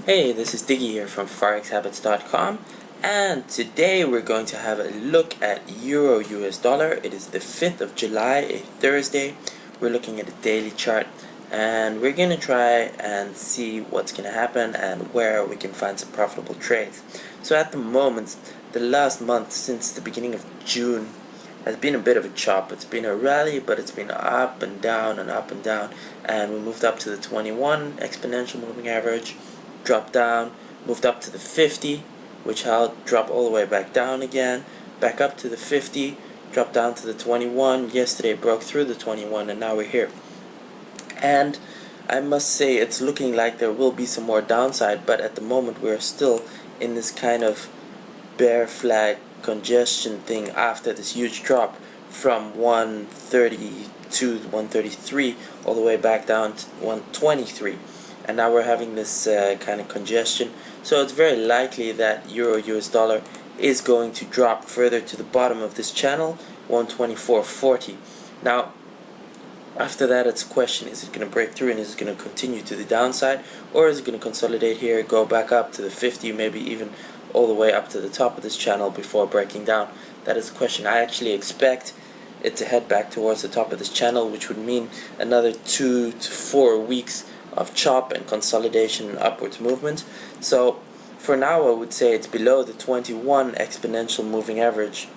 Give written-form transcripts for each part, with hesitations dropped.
Hey, this is Diggy here from ForexHabits.com, and today we're going to have a look at Euro US dollar. It is the 5th of July, a Thursday. We're looking at a daily chart, and we're going to try and see what's going to happen and where we can find some profitable trades. So at the moment, the last month since the beginning of June has been a bit of a chop. It's been a rally, but it's been up and down and up and down, and we moved up to the 21 exponential moving average, dropped down, moved up to the 50, which held, dropped all the way back down again, back up to the 50, dropped down to the 21. Yesterday broke through the 21, and now we're here. And I must say it's looking like there will be some more downside, but at the moment we're still in this kind of bear flag congestion thing after this huge drop from 132 to 133 all the way back down to 123. And now we're having this kind of congestion, so it's very likely that Euro US dollar is going to drop further to the bottom of this channel, 124.40. Now after that, it's a question: is it going to break through and is it going to continue to the downside, or is it going to consolidate here, go back up to the 50, maybe even all the way up to the top of this channel before breaking down? That is the question. I actually expect it to head back towards the top of this channel, which would mean another 2 to 4 weeks of chop and consolidation and upwards movement. So for now, I would say it's below the 21 exponential moving average.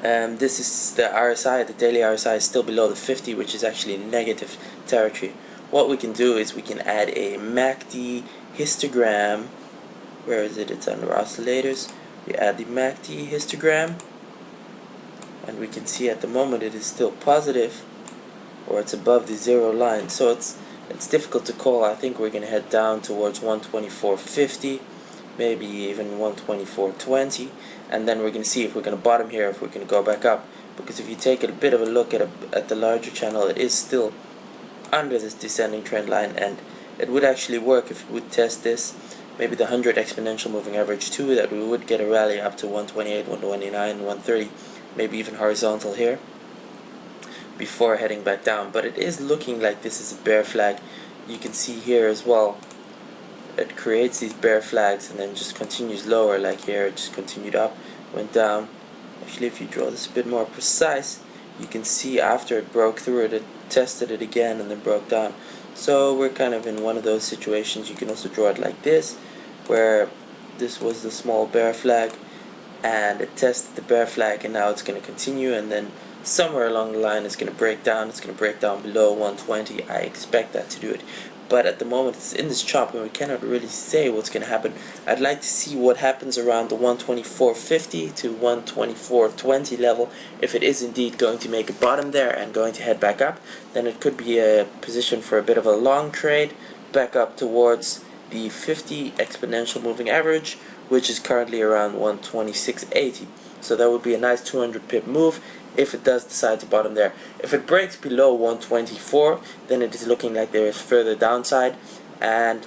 This is the RSI. The daily RSI is still below the 50, which is actually negative territory. What we can do is we can add a MACD histogram. Where is it? It's under oscillators. We add the MACD histogram, and we can see at the moment it is still positive, or it's above the zero line. So it's difficult to call. I think we're going to head down towards 124.50, maybe even 124.20, and then we're going to see if we're going to bottom here, if we're going to go back up. Because if you take a bit of a look at the larger channel, it is still under this descending trend line, and it would actually work if it would test this, maybe the 100 exponential moving average too, that we would get a rally up to 128, 129, 130, maybe even horizontal here, before heading back down. But it is looking like this is a bear flag. You can see here as well, it creates these bear flags and then just continues lower, like here it just continued up, went down. Actually, if you draw this a bit more precise, you can see after it broke through it, it tested it again and then broke down. So we're kind of in one of those situations. You can also draw it like this, where this was the small bear flag and it tested the bear flag, and now it's going to continue, and then somewhere along the line it's going to break down. It's going to break down below 120. I expect that to do it, but at the moment it's in this chop and we cannot really say what's going to happen. I'd like to see what happens around the 124.50 to 124.20 level. If it is indeed going to make a bottom there and going to head back up, then it could be a position for a bit of a long trade back up towards the 50 exponential moving average, which is currently around 126.80. So that would be a nice 200 pip move if it does decide to bottom there. If it breaks below 124, then it is looking like there is further downside, and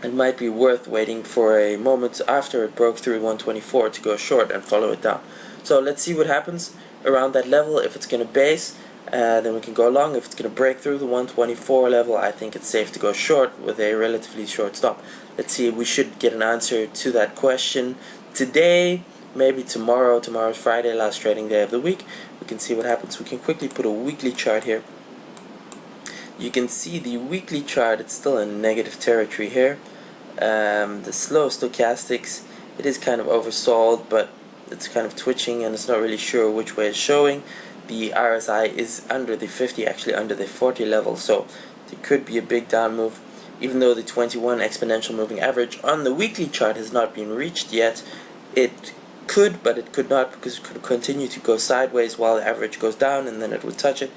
it might be worth waiting for a moment after it broke through 124 to go short and follow it down. So let's see what happens around that level. If it's going to base, then we can go long. If it's going to break through the 124 level, I think it's safe to go short with a relatively short stop. Let's see. We should get an answer to that question today, maybe tomorrow. Tomorrow's Friday, last trading day of the week. We can see what happens. We can quickly put a weekly chart here. You can see the weekly chart, it's still in negative territory here. The slow stochastics, it is kind of oversold, but it's kind of twitching and it's not really sure which way it's showing. The RSI is under the 50, actually under the 40 level, so there could be a big down move. Even though the 21 exponential moving average on the weekly chart has not been reached yet, it could, but it could not, because it could continue to go sideways while the average goes down, and then it would touch it,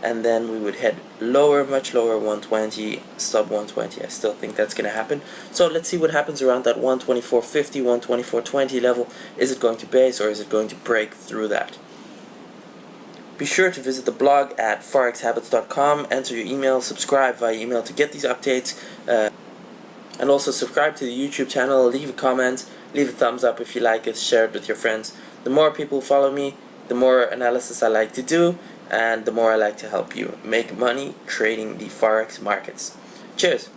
and then we would head lower, much lower, 120, sub 120. I still think that's going to happen. So let's see what happens around that 124.50, 124.20 level. Is it going to base, or is it going to break through that? Be sure to visit the blog at forexhabits.com, enter your email, subscribe via email to get these updates. And also subscribe to the YouTube channel, leave a comment, leave a thumbs up if you like it, share it with your friends. The more people follow me, the more analysis I like to do, and the more I like to help you make money trading the Forex markets. Cheers!